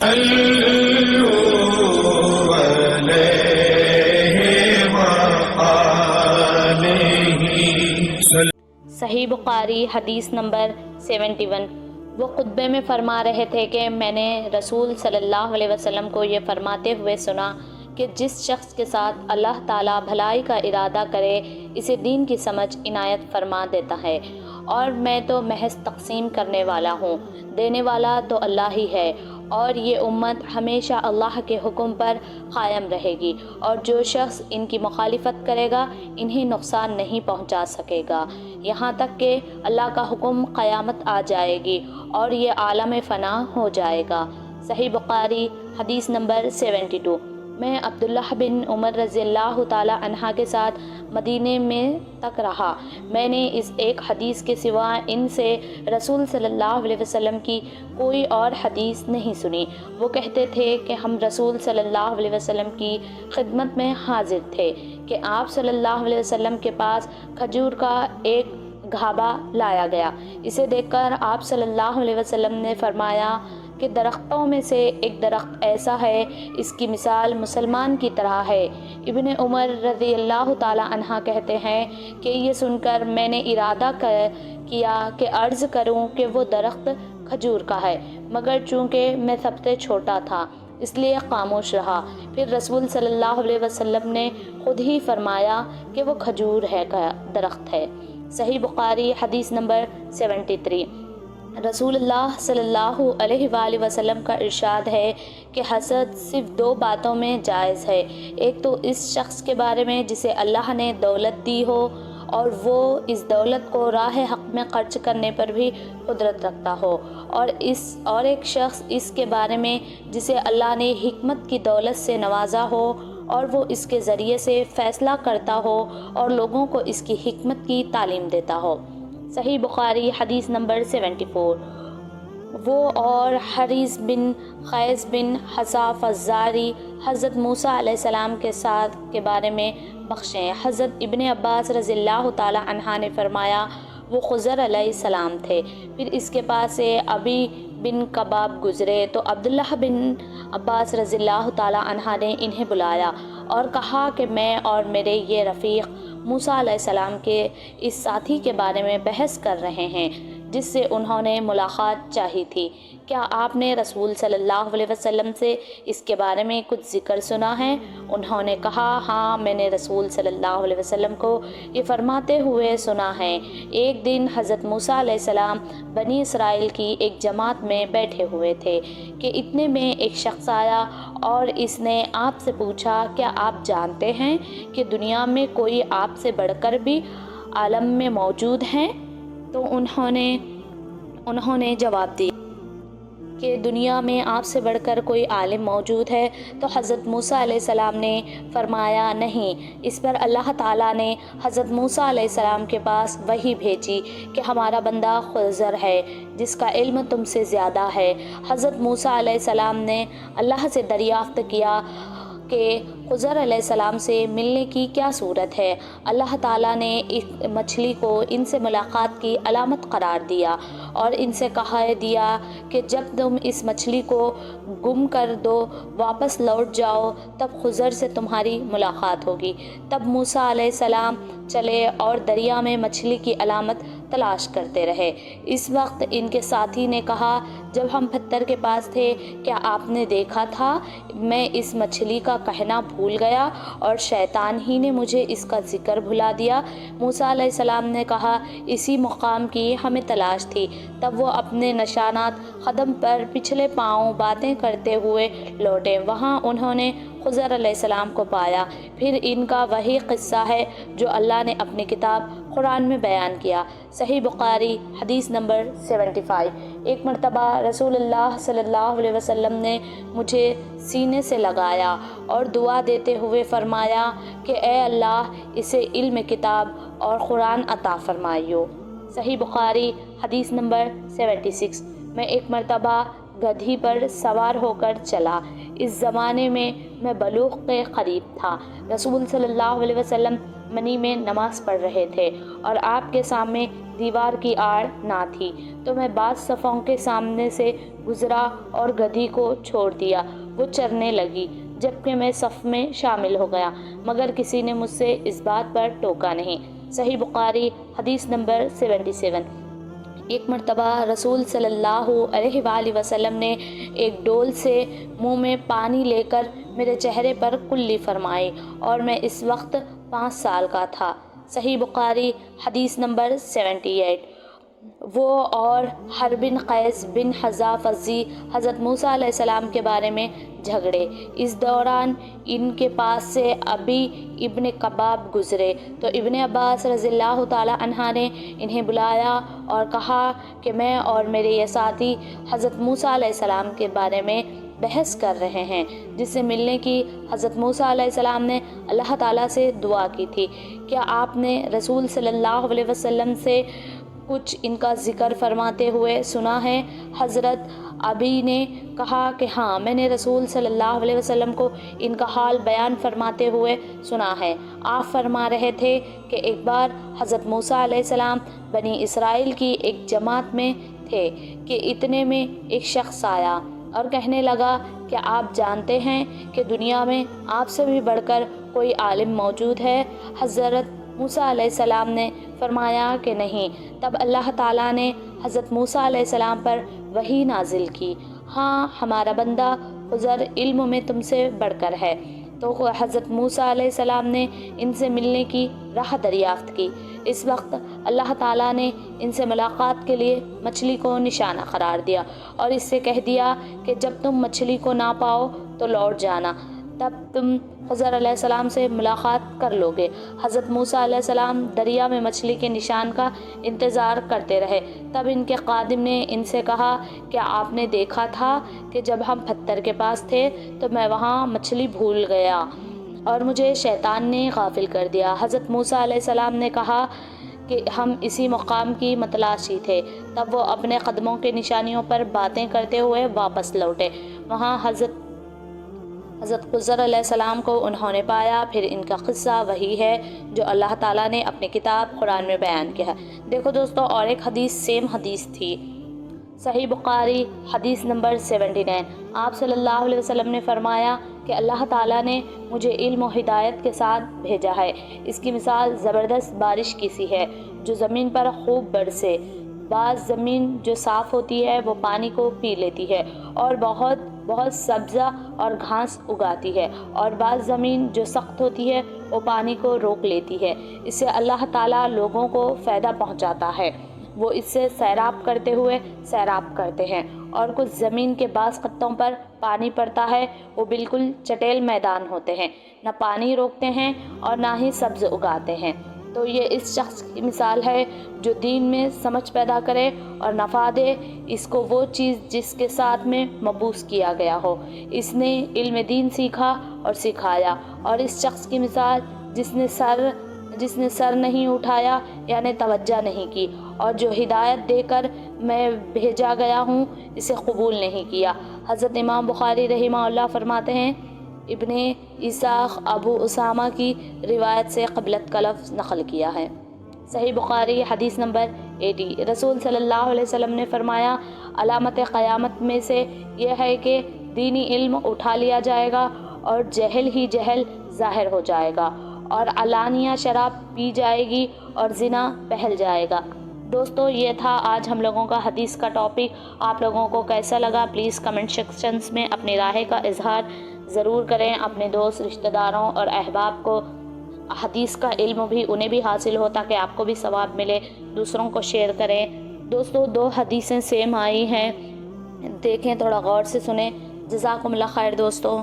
صحیح بخاری حدیث نمبر 71۔ وہ خطبے میں فرما رہے تھے کہ میں نے رسول صلی اللہ علیہ وسلم کو یہ فرماتے ہوئے سنا کہ جس شخص کے ساتھ اللہ تعالیٰ بھلائی کا ارادہ کرے اسے دین کی سمجھ عنایت فرما دیتا ہے، اور میں تو محض تقسیم کرنے والا ہوں، دینے والا تو اللہ ہی ہے، اور یہ امت ہمیشہ اللہ کے حکم پر قائم رہے گی، اور جو شخص ان کی مخالفت کرے گا انہیں نقصان نہیں پہنچا سکے گا، یہاں تک کہ اللہ کا حکم قیامت آ جائے گی اور یہ عالم فنا ہو جائے گا۔ صحیح بخاری حدیث نمبر 72۔ میں عبداللہ بن عمر رضی اللہ تعالی عنہ کے ساتھ مدینے میں تک رہا۔ میں نے اس ایک حدیث کے سوا ان سے رسول صلی اللہ علیہ وسلم کی کوئی اور حدیث نہیں سنی۔ وہ کہتے تھے کہ ہم رسول صلی اللہ علیہ وسلم کی خدمت میں حاضر تھے کہ آپ صلی اللہ علیہ وسلم کے پاس کھجور کا ایک گھابا لایا گیا۔ اسے دیکھ کر آپ صلی اللہ علیہ وسلم نے فرمایا کہ درختوں میں سے ایک درخت ایسا ہے، اس کی مثال مسلمان کی طرح ہے۔ ابن عمر رضی اللہ تعالی عنہ کہتے ہیں کہ یہ سن کر میں نے ارادہ کیا کہ عرض کروں کہ وہ درخت کھجور کا ہے، مگر چونکہ میں سب سے چھوٹا تھا اس لیے خاموش رہا۔ پھر رسول صلی اللہ علیہ وسلم نے خود ہی فرمایا کہ وہ کھجور کا درخت ہے۔ صحیح بخاری حدیث نمبر 73۔ رسول اللہ صلی اللہ علیہ وآلہ وسلم کا ارشاد ہے کہ حسد صرف دو باتوں میں جائز ہے، ایک تو اس شخص کے بارے میں جسے اللہ نے دولت دی ہو اور وہ اس دولت کو راہ حق میں خرچ کرنے پر بھی قدرت رکھتا ہو، اور ایک شخص اس کے بارے میں جسے اللہ نے حکمت کی دولت سے نوازا ہو اور وہ اس کے ذریعے سے فیصلہ کرتا ہو اور لوگوں کو اس کی حکمت کی تعلیم دیتا ہو۔ صحیح بخاری حدیث نمبر 74۔ وہ اور حریث بن قیس بن حصا فزاری حضرت موسیٰ علیہ السلام کے ساتھ کے بارے میں بخشیں۔ حضرت ابن عباس رضی اللہ تعالی عنہ نے فرمایا وہ خضر علیہ السلام تھے، پھر اس کے پاس سے ابی بن کباب گزرے تو عبداللہ بن عباس رضی اللہ تعالی عنہ نے انہیں بلایا اور کہا کہ میں اور میرے یہ رفیق موسیٰ علیہ السلام کے اس ساتھی کے بارے میں بحث کر رہے ہیں جس سے انہوں نے ملاقات چاہی تھی، کیا آپ نے رسول صلی اللہ علیہ وسلم سے اس کے بارے میں کچھ ذکر سنا ہے؟ انہوں نے کہا ہاں، میں نے رسول صلی اللہ علیہ وسلم کو یہ فرماتے ہوئے سنا ہے۔ ایک دن حضرت موسیٰ علیہ السلام بنی اسرائیل کی ایک جماعت میں بیٹھے ہوئے تھے کہ اتنے میں ایک شخص آیا اور اس نے آپ سے پوچھا کیا آپ جانتے ہیں کہ دنیا میں کوئی آپ سے بڑھ کر بھی عالم میں موجود ہیں؟ تو انہوں نے جواب دیا کہ دنیا میں آپ سے بڑھ کر کوئی عالم موجود ہے؟ تو حضرت موسیٰ علیہ السلام نے فرمایا نہیں۔ اس پر اللہ تعالیٰ نے حضرت موسیٰ علیہ السلام کے پاس وحی بھیجی کہ ہمارا بندہ خضر ہے جس کا علم تم سے زیادہ ہے۔ حضرت موسیٰ علیہ السلام نے اللہ سے دریافت کیا کہ خضر علیہ السلام سے ملنے کی کیا صورت ہے؟ اللہ تعالیٰ نے اس مچھلی کو ان سے ملاقات کی علامت قرار دیا اور ان سے کہا دیا کہ جب تم اس مچھلی کو گم کر دو واپس لوٹ جاؤ تب خضر سے تمہاری ملاقات ہوگی۔ تب موسیٰ علیہ السلام چلے اور دریا میں مچھلی کی علامت تلاش کرتے رہے۔ اس وقت ان کے ساتھی نے کہا جب ہم پتھر کے پاس تھے کیا آپ نے دیکھا تھا؟ میں اس مچھلی کا کہنا بھول گیا اور شیطان ہی نے مجھے اس کا ذکر بھلا دیا۔ موسیٰ علیہ السلام نے کہا اسی مقام کی ہمیں تلاش تھی۔ تب وہ اپنے نشانات قدم پر پچھلے پاؤں باتیں کرتے ہوئے لوٹے، وہاں انہوں نے خضر علیہ السلام کو پایا۔ پھر ان کا وہی قصہ ہے جو اللہ نے اپنی کتاب قرآن میں بیان کیا۔ صحیح بخاری حدیث نمبر 75۔ ایک مرتبہ رسول اللہ صلی اللہ علیہ وسلم نے مجھے سینے سے لگایا اور دعا دیتے ہوئے فرمایا کہ اے اللہ اسے علم کتاب اور قرآن عطا فرمائیو۔ صحیح بخاری حدیث نمبر 76۔ میں ایک مرتبہ گدھی پر سوار ہو کر چلا۔ اس زمانے میں بلوغ کے قریب تھا۔ رسول صلی اللہ علیہ وسلم منی میں نماز پڑھ رہے تھے اور آپ کے سامنے دیوار کی آڑ نہ تھی، تو میں بعض صفوں کے سامنے سے گزرا اور گدھی کو چھوڑ دیا، وہ چرنے لگی، جبکہ میں صف میں شامل ہو گیا، مگر کسی نے مجھ سے اس بات پر ٹوکا نہیں۔ صحیح بخاری حدیث نمبر 77۔ ایک مرتبہ رسول صلی اللہ علیہ وآلہ وسلم نے ایک ڈول سے منہ میں پانی لے کر میرے چہرے پر کلی فرمائی اور میں اس وقت 5 سال کا تھا۔ صحیح بخاری حدیث نمبر 78۔ وہ اور حر بن قیس بن حذاف ازدی حضرت موسیٰ علیہ السلام کے بارے میں جھگڑے۔ اس دوران ان کے پاس سے ابی ابن کباب گزرے تو ابن عباس رضی اللہ تعالی عنہ نے انہیں بلایا اور کہا کہ میں اور میرے یہ ساتھی حضرت موسیٰ علیہ السلام کے بارے میں بحث کر رہے ہیں، جس سے ملنے کی حضرت موسیٰ علیہ السلام نے اللہ تعالیٰ سے دعا کی تھی۔ کیا آپ نے رسول صلی اللہ علیہ وسلم سے کچھ ان کا ذکر فرماتے ہوئے سنا ہے؟ حضرت ابی نے کہا کہ ہاں، میں نے رسول صلی اللہ علیہ وسلم کو ان کا حال بیان فرماتے ہوئے سنا ہے۔ آپ فرما رہے تھے کہ ایک بار حضرت موسیٰ علیہ السلام بنی اسرائیل کی ایک جماعت میں تھے کہ اتنے میں ایک شخص آیا اور کہنے لگا کہ آپ جانتے ہیں کہ دنیا میں آپ سے بھی بڑھ کر کوئی عالم موجود ہے؟ حضرت موسیٰ علیہ السلام نے فرمایا کہ نہیں۔ تب اللہ تعالیٰ نے حضرت موسیٰ علیہ السلام پر وحی نازل کی، ہاں، ہمارا بندہ خضر علم میں تم سے بڑھ کر ہے۔ تو حضرت موسیٰ علیہ السلام نے ان سے ملنے کی راہ دریافت کی۔ اس وقت اللہ تعالیٰ نے ان سے ملاقات کے لیے مچھلی کو نشانہ قرار دیا اور اس سے کہہ دیا کہ جب تم مچھلی کو نہ پاؤ تو لوٹ جانا، تب تم خضر علیہ السلام سے ملاقات کر لو گے۔ حضرت موسیٰ علیہ السلام دریا میں مچھلی کے نشان کا انتظار کرتے رہے۔ تب ان کے خادم نے ان سے کہا کہ آپ نے دیکھا تھا کہ جب ہم پتھر کے پاس تھے تو میں وہاں مچھلی بھول گیا اور مجھے شیطان نے غافل کر دیا۔ حضرت موسیٰ علیہ السلام نے کہا کہ ہم اسی مقام کی متلاشی تھے۔ تب وہ اپنے قدموں کے نشانیوں پر باتیں کرتے ہوئے واپس لوٹے۔ وہاں حضرت خضر علیہ السلام کو انہوں نے پایا۔ پھر ان کا قصہ وہی ہے جو اللہ تعالیٰ نے اپنی کتاب قرآن میں بیان کیا ہے۔ دیکھو دوستو، اور ایک حدیث سیم حدیث تھی۔ صحیح بخاری حدیث نمبر 79۔ آپ صلی اللہ علیہ وسلم نے فرمایا کہ اللہ تعالیٰ نے مجھے علم و ہدایت کے ساتھ بھیجا ہے۔ اس کی مثال زبردست بارش کی سی ہے جو زمین پر خوب برسے۔ بعض زمین جو صاف ہوتی ہے وہ پانی کو پی لیتی ہے اور بہت سبزہ اور گھاس اگاتی ہے، اور بعض زمین جو سخت ہوتی ہے وہ پانی کو روک لیتی ہے۔ اس سے اللہ تعالیٰ لوگوں کو فائدہ پہنچاتا ہے، وہ اس سے سیراب کرتے ہوئے سیراب کرتے ہیں۔ اور کچھ زمین کے بعض خطوں پر پانی پڑتا ہے، وہ بالکل چٹیل میدان ہوتے ہیں، نہ پانی روکتے ہیں اور نہ ہی سبز اگاتے ہیں۔ تو یہ اس شخص کی مثال ہے جو دین میں سمجھ پیدا کرے اور نفع دے اس کو وہ چیز جس کے ساتھ میں مبعوث کیا گیا ہو۔ اس نے علم دین سیکھا اور سکھایا۔ اور اس شخص کی مثال جس نے سر نہیں اٹھایا، یعنی توجہ نہیں کی، اور جو ہدایت دے کر میں بھیجا گیا ہوں اسے قبول نہیں کیا۔ حضرت امام بخاری رحمہ اللہ فرماتے ہیں، ابن اسحاق ابو اسامہ کی روایت سے قبلت کا لفظ نقل کیا ہے۔ صحیح بخاری حدیث نمبر 80۔ رسول صلی اللہ علیہ وسلم نے فرمایا، علامت قیامت میں سے یہ ہے کہ دینی علم اٹھا لیا جائے گا اور جہل ہی جہل ظاہر ہو جائے گا، اور علانیہ شراب پی جائے گی اور زنا پھیل جائے گا۔ دوستو، یہ تھا آج ہم لوگوں کا حدیث کا ٹاپک۔ آپ لوگوں کو کیسا لگا پلیز کمنٹ سیکشنز میں اپنی رائے کا اظہار ضرور کریں۔ اپنے دوست، رشتہ داروں اور احباب کو حدیث کا علم بھی انہیں بھی حاصل ہو تاکہ آپ کو بھی ثواب ملے، دوسروں کو شیئر کریں۔ دوستو، 2 حدیثیں سیم آئی ہیں، دیکھیں، تھوڑا غور سے سنیں۔ جزاکم اللہ خیر دوستو۔